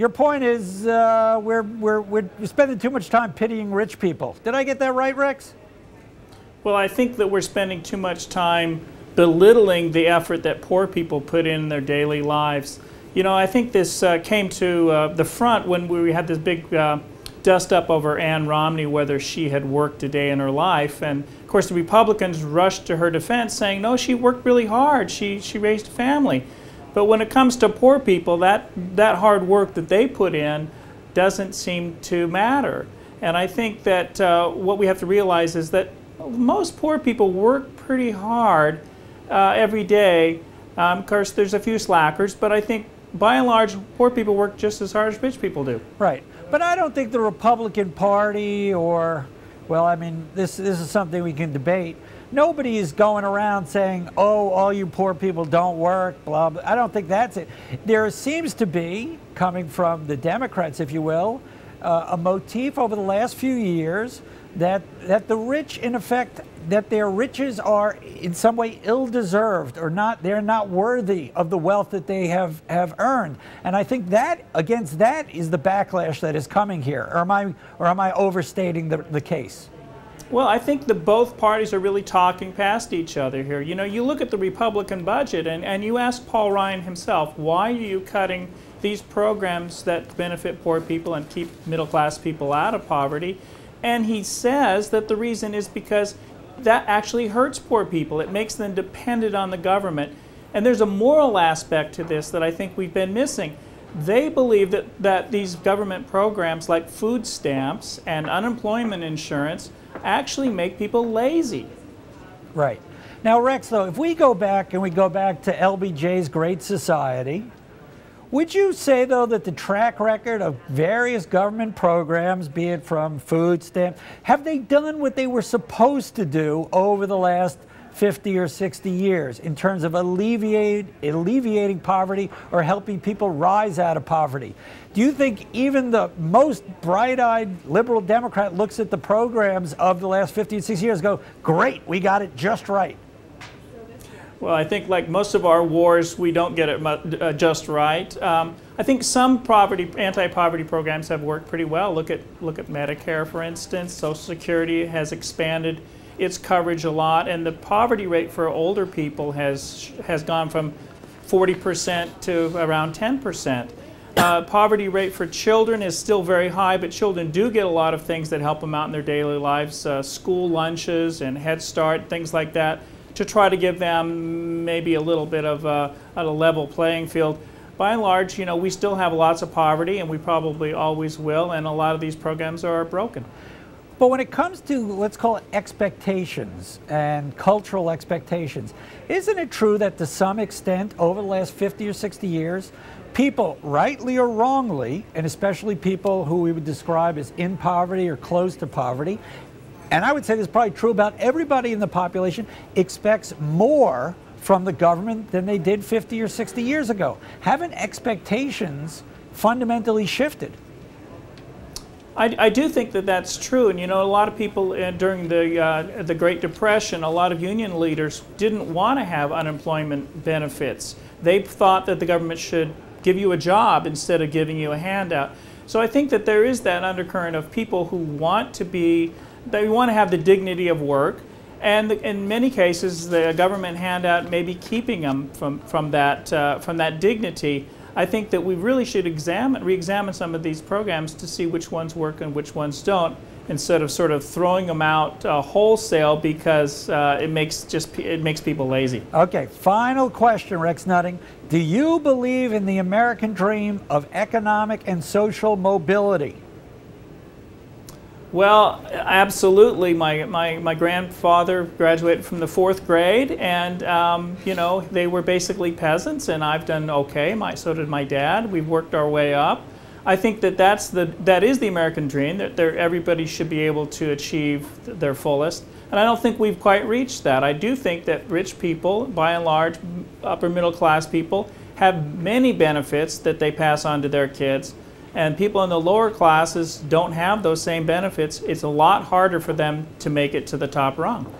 Your point is we're spending too much time pitying rich people. Did I get that right, Rex? Well, I think that we're spending too much time belittling the effort that poor people put in their daily lives. You know, I think this came to the front when we had this big dust up over Ann Romney, whether she had worked a day in her life. And of course the Republicans rushed to her defense saying, no, she worked really hard. She raised a family. But when it comes to poor people, that hard work that they put in doesn't seem to matter. And I think that what we have to realize is that most poor people work pretty hard every day. Of course, there's a few slackers, but I think by and large, poor people work just as hard as rich people do. Right. But I don't think the Republican Party or, well, I mean, this is something we can debate. Nobody is going around saying, oh, all you poor people don't work, blah, blah. I don't think that's it. There seems to be, coming from the Democrats, if you will, a motif over the last few years that the rich, in effect, that their riches are in some way ill-deserved or not, they're not worthy of the wealth that they have earned. And I think that, against that, is the backlash that is coming here. Or am I overstating the case? Well, I think that both parties are really talking past each other here. You know, you look at the Republican budget and you ask Paul Ryan himself, why are you cutting these programs that benefit poor people and keep middle-class people out of poverty? And he says that the reason is because that actually hurts poor people. It makes them dependent on the government. And there's a moral aspect to this that I think we've been missing. They believe that these government programs like food stamps and unemployment insurance actually make people lazy. Right. Now, Rex, though, if we go back and we go back to LBJ's Great Society, would you say, though, that the track record of various government programs, be it from food stamps, have they done what they were supposed to do over the last 50 or 60 years in terms of alleviating poverty or helping people rise out of poverty? Do you think even the most bright-eyed liberal Democrat looks at the programs of the last 50 and 60 years and go, great, we got it just right? Well, I think like most of our wars, we don't get it just right. I think some anti-poverty programs have worked pretty well. Look at Medicare, for instance. Social Security has expanded its coverage a lot, and the poverty rate for older people has gone from 40% to around 10%. Poverty rate for children is still very high, but children do get a lot of things that help them out in their daily lives, school lunches and Head Start, things like that, to try to give them maybe a little bit of a level playing field. By and large, you know, we still have lots of poverty, and we probably always will, and a lot of these programs are broken. But when it comes to, let's call it expectations and cultural expectations, isn't it true that to some extent over the last 50 or 60 years, people, rightly or wrongly, and especially people who we would describe as in poverty or close to poverty, and I would say this is probably true about everybody in the population, expects more from the government than they did 50 or 60 years ago? Haven't expectations fundamentally shifted? I do think that that's true, and you know, a lot of people during the Great Depression, a lot of union leaders didn't want to have unemployment benefits. They thought that the government should give you a job instead of giving you a handout. So I think that there is that undercurrent of people who want to have the dignity of work, and in many cases the government handout may be keeping them from that dignity. I think that we really should re-examine some of these programs to see which ones work and which ones don't, instead of sort of throwing them out wholesale because it makes people lazy. Okay, final question, Rex Nutting. Do you believe in the American dream of economic and social mobility? Well, absolutely. My grandfather graduated from the 4th grade, and you know, they were basically peasants, and I've done okay. So did my dad. We've worked our way up. I think that that is the American dream, that everybody should be able to achieve their fullest, and I don't think we've quite reached that. I do think that rich people, by and large, upper middle class people, have many benefits that they pass on to their kids. And people in the lower classes don't have those same benefits. It's a lot harder for them to make it to the top rung.